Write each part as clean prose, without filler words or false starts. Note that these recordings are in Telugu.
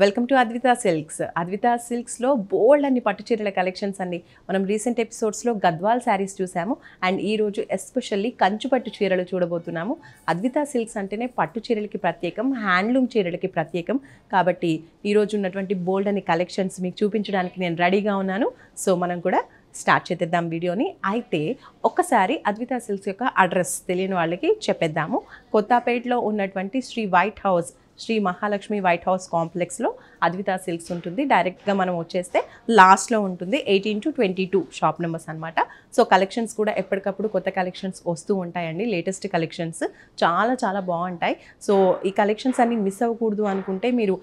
Welcome to Advitha Silks. Advitha సిల్క్స్లో బోల్డ్ అన్ని పట్టు చీరల కలెక్షన్స్ అండి. మనం రీసెంట్ ఎపిసోడ్స్లో గద్వాల్ శారీస్ చూసాము అండ్ ఈరోజు ఎస్పెషల్లీ కంచు పట్టు చీరలు చూడబోతున్నాము. అద్విత సిల్క్స్ అంటేనే పట్టు చీరలకి ప్రత్యేకం, హ్యాండ్లూమ్ చీరలకి ప్రత్యేకం. కాబట్టి ఈరోజు ఉన్నటువంటి బోల్డ్ అన్ని కలెక్షన్స్ మీకు చూపించడానికి నేను రెడీగా ఉన్నాను. సో మనం కూడా స్టార్ట్ చేద్దాం వీడియోని. అయితే ఒక్కసారి అద్విత సిల్క్స్ యొక్క అడ్రస్ తెలియని వాళ్ళకి చెప్పేద్దాము. కొత్తపేటలో ఉన్నటువంటి Shri White House, Shri Mahalakshmi White House కాంప్లెక్స్లో అద్విత సిల్క్స్ ఉంటుంది. డైరెక్ట్గా మనం వచ్చేస్తే లాస్ట్లో ఉంటుంది. 18 to 22 షాప్ నెంబర్స్ అనమాట. సో కలెక్షన్స్ కూడా ఎప్పటికప్పుడు కొత్త కలెక్షన్స్ వస్తూ ఉంటాయండి. లేటెస్ట్ కలెక్షన్స్ చాలా చాలా బాగుంటాయి. సో ఈ కలెక్షన్స్ అన్ని మిస్ అవ్వకూడదు అనుకుంటే మీరు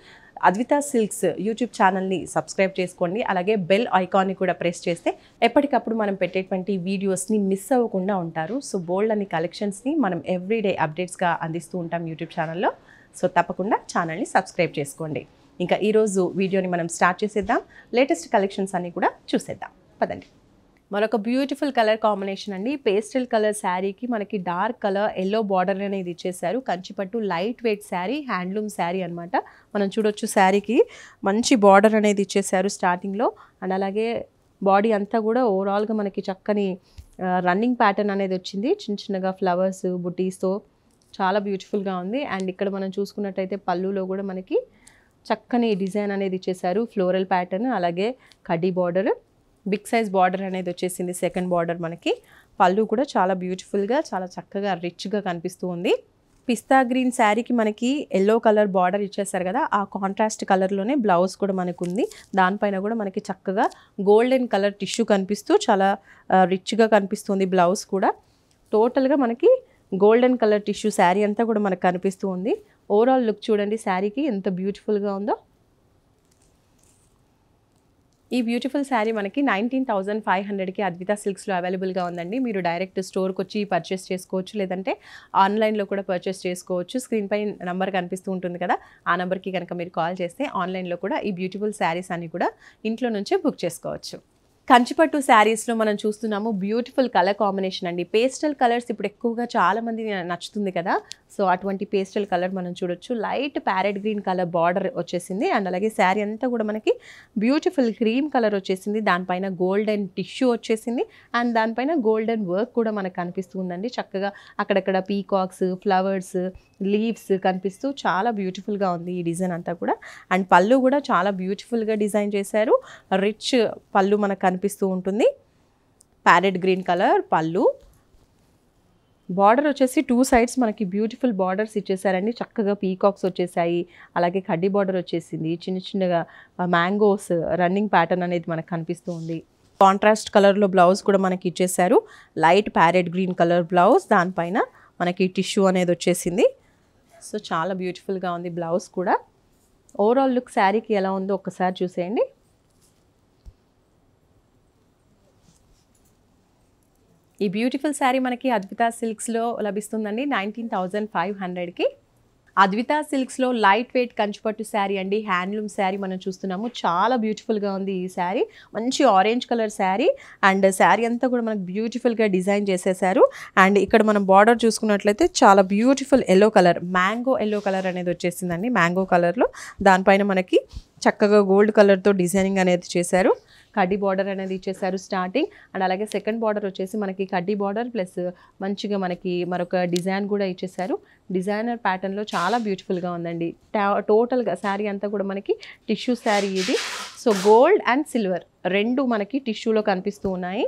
అద్విత సిల్క్స్ యూట్యూబ్ ఛానల్ని సబ్స్క్రైబ్ చేసుకోండి. అలాగే బెల్ ఐకాన్ని కూడా ప్రెస్ చేస్తే ఎప్పటికప్పుడు మనం పెట్టేటువంటి వీడియోస్ని మిస్ అవ్వకుండా ఉంటారు. సో బోల్డ్ అన్ని కలెక్షన్స్ని మనం ఎవ్రీడే అప్డేట్స్గా అందిస్తూ ఉంటాం యూట్యూబ్ ఛానల్లో. సో తప్పకుండా ఛానల్ని సబ్స్క్రైబ్ చేసుకోండి. ఇంకా ఈరోజు వీడియోని మనం స్టార్ట్ చేసేద్దాం. లేటెస్ట్ కలెక్షన్స్ అన్నీ కూడా చూసేద్దాం, పదండి. మరొక బ్యూటిఫుల్ కలర్ కాంబినేషన్ అండి. పేస్టల్ కలర్ శారీకి మనకి డార్క్ కలర్ ఎల్లో బార్డర్ అనేది ఇచ్చేసారు. కంచిపట్టు lightweight sari, handloom sari అనమాట. మనం చూడొచ్చు శారీకి మంచి బార్డర్ అనేది ఇచ్చేసారు స్టార్టింగ్లో. అండ్ అలాగే బాడీ అంతా కూడా ఓవరాల్గా మనకి చక్కని రన్నింగ్ ప్యాటర్న్ అనేది వచ్చింది. చిన్న చిన్నగా ఫ్లవర్స్ బుటీస్తో చాలా బ్యూటిఫుల్గా ఉంది. అండ్ ఇక్కడ మనం చూసుకున్నట్టయితే పళ్ళులో కూడా మనకి చక్కని డిజైన్ అనేది ఇచ్చేసారు. ఫ్లోరల్ ప్యాటర్న్, అలాగే కడ్డీ బార్డర్, బిగ్ సైజ్ బార్డర్ అనేది వచ్చేసింది. సెకండ్ బార్డర్ మనకి పళ్ళు కూడా చాలా బ్యూటిఫుల్గా, చాలా చక్కగా రిచ్గా కనిపిస్తూ ఉంది. పిస్తా గ్రీన్ శారీకి మనకి ఎల్లో కలర్ బార్డర్ ఇచ్చేసారు కదా, ఆ కాంట్రాస్ట్ కలర్లోనే బ్లౌజ్ కూడా మనకు ఉంది. దానిపైన కూడా మనకి చక్కగా గోల్డెన్ కలర్ టిష్యూ కనిపిస్తూ చాలా రిచ్గా కనిపిస్తుంది. బ్లౌజ్ కూడా టోటల్గా మనకి గోల్డెన్ కలర్ టిష్యూ శారీ అంతా కూడా మనకు కనిపిస్తూ ఉంది. ఓవరాల్ లుక్ చూడండి శారీకి ఎంత బ్యూటిఫుల్గా ఉందో. ఈ బ్యూటిఫుల్ శారీ మనకి 19,500కి అద్విత సిల్క్స్లో అవైలబుల్గా ఉందండి. మీరు డైరెక్ట్ స్టోర్కి వచ్చి పర్చేస్ చేసుకోవచ్చు, లేదంటే ఆన్లైన్లో కూడా పర్చేస్ చేసుకోవచ్చు. స్క్రీన్ పై నెంబర్ కనిపిస్తూ ఉంటుంది కదా, ఆ నెంబర్కి కనుక మీరు కాల్ చేస్తే ఆన్లైన్లో కూడా ఈ బ్యూటిఫుల్ శారీస్ అన్ని కూడా ఇంట్లో నుంచే బుక్ చేసుకోవచ్చు. కంచిపట్టు శారీస్లో మనం చూస్తున్నాము బ్యూటిఫుల్ కలర్ కాంబినేషన్ అండి. పేస్టల్ కలర్స్ ఇప్పుడు ఎక్కువగా చాలామంది నచ్చుతుంది కదా, సో అటువంటి పేస్టల్ కలర్ మనం చూడొచ్చు. Light parrot green colour border వచ్చేసింది. అండ్ అలాగే శారీ అంతా కూడా మనకి బ్యూటిఫుల్ క్రీమ్ కలర్ వచ్చేసింది. దానిపైన గోల్డెన్ టిష్యూ వచ్చేసింది. అండ్ దానిపైన గోల్డెన్ వర్క్ కూడా మనకు కనిపిస్తుందండి. చక్కగా అక్కడక్కడ పీకాక్స్, ఫ్లవర్స్, లీవ్స్ కనిపిస్తూ చాలా బ్యూటిఫుల్గా ఉంది ఈ డిజైన్ అంతా కూడా. అండ్ పళ్ళు కూడా చాలా బ్యూటిఫుల్గా డిజైన్ చేశారు. రిచ్ పళ్ళు మనకు కనిపిస్తూ ఉంటుంది. ప్యారెట్ గ్రీన్ కలర్ పళ్ళు. బార్డర్ వచ్చేసి 2 సైడ్స్ మనకి బ్యూటిఫుల్ బార్డర్స్ ఇచ్చేసారండి. చక్కగా పీకాక్స్ వచ్చేసాయి, అలాగే కడ్డీ బార్డర్ వచ్చేసింది. చిన్న చిన్నగా మ్యాంగోస్ రన్నింగ్ ప్యాటర్న్ అనేది మనకు కనిపిస్తూ ఉంది. కాంట్రాస్ట్ కలర్లో బ్లౌజ్ కూడా మనకి ఇచ్చేసారు. Light parrot green colour blouse, దానిపైన మనకి టిష్యూ అనేది వచ్చేసింది. సో చాలా బ్యూటిఫుల్గా ఉంది బ్లౌజ్ కూడా. ఓవరాల్ లుక్ శారీకి ఎలా ఉందో ఒక్కసారి చూసేయండి. ఈ బ్యూటిఫుల్ శారీ మనకి అద్విత సిల్క్స్లో లభిస్తుందండి 19,500కి. అద్విత సిల్క్స్లో లైట్ వెయిట్ కంచిపట్టు శారీ అండి, హ్యాండ్లూమ్ శారీ మనం చూస్తున్నాము. చాలా బ్యూటిఫుల్గా ఉంది ఈ శారీ. మంచి orange colour sari. And sari అంతా కూడా మనకు బ్యూటిఫుల్గా డిజైన్ చేసేసారు. అండ్ ఇక్కడ మనం బార్డర్ చూసుకున్నట్లయితే చాలా beautiful yellow colour, mango yellow colour అనేది వచ్చేసిందండి. మ్యాంగో కలర్లో దానిపైన మనకి చక్కగా గోల్డ్ కలర్తో డిజైనింగ్ అనేది చేశారు. కడ్డీ బార్డర్ అనేది ఇచ్చేసారు స్టార్టింగ్. అండ్ అలాగే సెకండ్ బార్డర్ వచ్చేసి మనకి కడ్డీ బార్డర్ ప్లస్ మంచిగా మనకి మరొక డిజైన్ కూడా ఇచ్చేసారు. డిజైనర్ ప్యాటర్న్లో చాలా బ్యూటిఫుల్గా ఉందండి. టోటల్గా శారీ అంతా కూడా మనకి టిష్యూ శారీ ఇది. సో గోల్డ్ అండ్ సిల్వర్ రెండు మనకి టిష్యూలో కనిపిస్తూ ఉన్నాయి.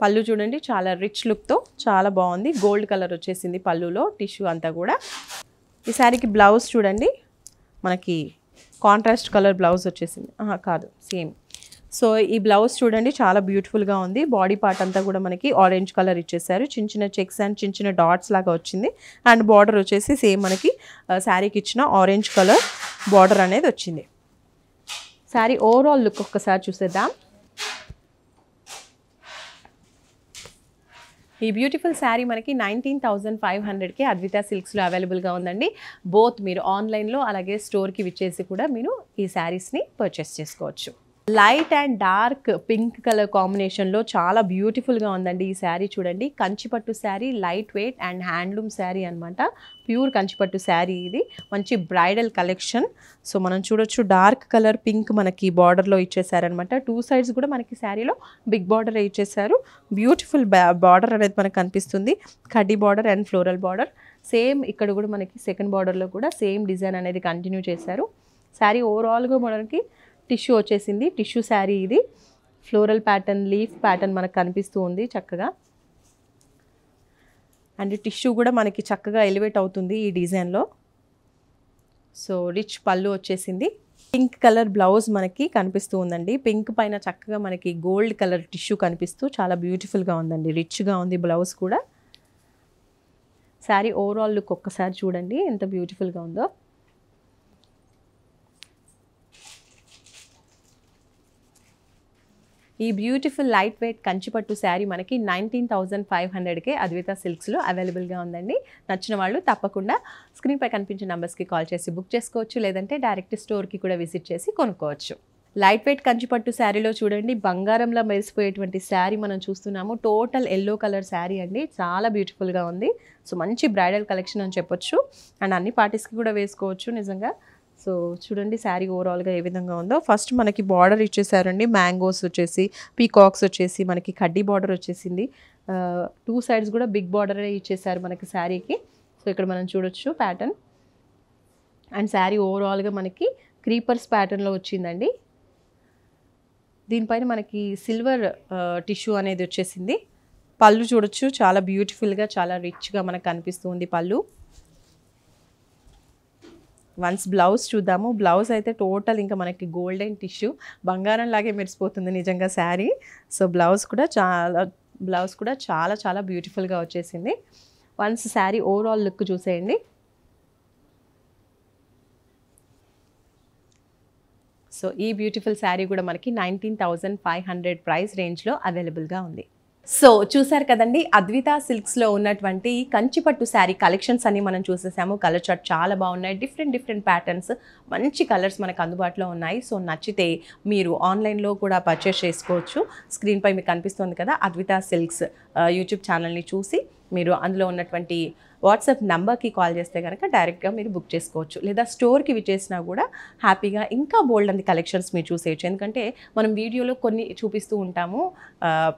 పళ్ళు చూడండి చాలా రిచ్ లుక్తో చాలా బాగుంది. గోల్డ్ కలర్ వచ్చేసింది పళ్ళులో, టిష్యూ అంతా కూడా. ఈ శారీకి బ్లౌజ్ చూడండి మనకి కాంట్రాస్ట్ కలర్ బ్లౌజ్ వచ్చేసింది. కాదు, సేమ్. సో ఈ బ్లౌజ్ చూడండి చాలా బ్యూటిఫుల్గా ఉంది. బాడీ పార్ట్ అంతా కూడా మనకి ఆరెంజ్ కలర్ ఇచ్చేసారు. చిన్న చిన్న చెక్స్ అండ్ చిన్న చిన్న డాట్స్ లాగా వచ్చింది. అండ్ బార్డర్ వచ్చేసి సేమ్ మనకి శారీకి ఇచ్చిన ఆరెంజ్ కలర్ బార్డర్ అనేది వచ్చింది. శారీ ఓవరాల్ లుక్ ఒక్కసారి చూసేద్దాం. ఈ బ్యూటిఫుల్ శారీ మనకి 19,500కి అద్విత సిల్క్స్లో అవైలబుల్గా ఉందండి. బోత్ మీరు ఆన్లైన్లో అలాగే స్టోర్కి విచ్చేసి కూడా మీరు ఈ శారీస్ని పర్చేస్ చేసుకోవచ్చు. Light and dark pink colour కాంబినేషన్లో చాలా బ్యూటిఫుల్గా ఉందండి ఈ శారీ. చూడండి, కంచిపట్టు sari, lightweight and handloom sari అనమాట. ప్యూర్ కంచిపట్టు శారీ ఇది. మంచి బ్రైడల్ కలెక్షన్. సో మనం చూడొచ్చు, డార్క్ కలర్ పింక్ మనకి బార్డర్లో ఇచ్చేసారనమాట. 2 సైడ్స్ కూడా మనకి శారీలో బిగ్ బార్డర్ ఇచ్చేసారు. బ్యూటిఫుల్ బార్డర్ అనేది మనకు కనిపిస్తుంది. కడ్డీ border and floral border. Same ఇక్కడ కూడా మనకి సెకండ్ బార్డర్లో కూడా సేమ్ డిజైన్ అనేది కంటిన్యూ చేశారు. శారీ ఓవరాల్గా మనకి టిష్యూ వచ్చేసింది. టిష్యూ శారీ ఇది. ఫ్లోరల్ ప్యాటర్న్, లీఫ్ ప్యాటర్న్ మనకు కనిపిస్తూ ఉంది చక్కగా. అండ్ టిష్యూ కూడా మనకి చక్కగా ఎలివేట్ అవుతుంది ఈ డిజైన్లో. సో రిచ్ పళ్ళు వచ్చేసింది. పింక్ కలర్ బ్లౌజ్ మనకి కనిపిస్తూ ఉందండి. పింక్ పైన చక్కగా మనకి గోల్డ్ కలర్ టిష్యూ కనిపిస్తూ చాలా బ్యూటిఫుల్గా ఉందండి. రిచ్గా ఉంది బ్లౌజ్ కూడా. శారీ ఓవరాల్ లుక్ ఒక్కసారి చూడండి ఎంత బ్యూటిఫుల్గా ఉందో. ఈ బ్యూటిఫుల్ లైట్ వెయిట్ కంచిపట్టు శారీ మనకి 19,500కే అద్వితా సిల్క్స్లో అవైలబుల్గా ఉందండి. నచ్చిన వాళ్ళు తప్పకుండా స్క్రీన్పై కనిపించే నెంబర్స్కి కాల్ చేసి బుక్ చేసుకోవచ్చు, లేదంటే డైరెక్ట్ స్టోర్కి కూడా విజిట్ చేసి కొనుక్కోవచ్చు. లైట్ వెయిట్ కంచిపట్టు శారీలో చూడండి, బంగారంలో మెరిసిపోయేటువంటి శారీ మనం చూస్తున్నాము. టోటల్ ఎల్లో కలర్ శారీ అండి. చాలా బ్యూటిఫుల్గా ఉంది. సో మంచి బ్రైడల్ కలెక్షన్ అని చెప్పొచ్చు. అండ్ అన్ని పార్టీస్కి కూడా వేసుకోవచ్చు నిజంగా. సో చూడండి శారీ ఓవరాల్గా ఏ విధంగా ఉందో. ఫస్ట్ మనకి బార్డర్ ఇచ్చేసారండి. మ్యాంగోస్ వచ్చేసి, పీకాక్స్ వచ్చేసి, మనకి కడ్డీ బార్డర్ వచ్చేసింది. 2 సైడ్స్ కూడా బిగ్ బార్డరే ఇచ్చేసారు మనకి శారీకి. సో ఇక్కడ మనం చూడొచ్చు ప్యాటర్న్. అండ్ శారీ ఓవరాల్గా మనకి క్రీపర్స్ ప్యాటర్న్లో వచ్చిందండి. దీనిపైన మనకి సిల్వర్ టిష్యూ అనేది వచ్చేసింది. పళ్ళు చూడొచ్చు, చాలా బ్యూటిఫుల్గా, చాలా రిచ్గా మనకు కనిపిస్తుంది పళ్ళు. వన్స్ బ్లౌజ్ చూద్దాము. బ్లౌజ్ అయితే టోటల్ ఇంకా మనకి గోల్డెన్ టిష్యూ, బంగారం లాగే మెరిసిపోతుంది నిజంగా శారీ. సో బ్లౌజ్ కూడా చాలా చాలా బ్యూటిఫుల్గా వచ్చేసింది. వన్స్ శారీ ఓవరాల్ లుక్ చూసేయండి. సో ఈ బ్యూటిఫుల్ శారీ కూడా మనకి 19,500 ప్రైస్ రేంజ్లో అవైలబుల్గా ఉంది. సో చూసారు కదండి, అద్వితా సిల్క్స్లో ఉన్నటువంటి కంచిపట్టు శారీ కలెక్షన్స్ అన్ని మనం చూసేసాము. కలర్ చార్ట్ చాలా బాగున్నాయి. డిఫరెంట్ ప్యాటర్న్స్, మంచి కలర్స్ మనకు అందుబాటులో ఉన్నాయి. సో నచ్చితే మీరు ఆన్లైన్లో కూడా పర్చేస్ చేసుకోవచ్చు. స్క్రీన్పై మీకు కనిపిస్తుంది కదా అద్వితా సిల్క్స్ యూట్యూబ్ ఛానల్ని చూసి మీరు అందులో ఉన్నటువంటి వాట్సాప్ నెంబర్కి కాల్ చేస్తే కనుక డైరెక్ట్గా మీరు బుక్ చేసుకోవచ్చు. లేదా స్టోర్కి విచ్చేసినా కూడా హ్యాపీగా ఇంకా బోల్డ్ అంది కలెక్షన్స్ మీరు చూసేయచ్చు. ఎందుకంటే మనం వీడియోలో కొన్ని చూపిస్తూ ఉంటాము,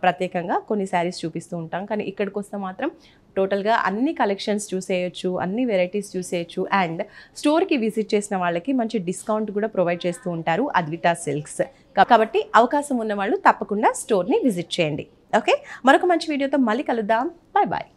ప్రత్యేకంగా కొన్ని శారీస్ చూపిస్తూ ఉంటాం. కానీ ఇక్కడికి వస్తే మాత్రం టోటల్గా అన్ని కలెక్షన్స్ చూసేయచ్చు, అన్ని వెరైటీస్ చూసేయచ్చు. అండ్ స్టోర్కి విజిట్ చేసిన వాళ్ళకి మంచి డిస్కౌంట్ కూడా ప్రొవైడ్ చేస్తూ ఉంటారు అద్వితా సిల్క్స్. కాబట్టి అవకాశం ఉన్న వాళ్ళు తప్పకుండా స్టోర్ని విజిట్ చేయండి. ఓకే, మరొక మంచి వీడియోతో మళ్ళీ కలుద్దాం. Bye bye.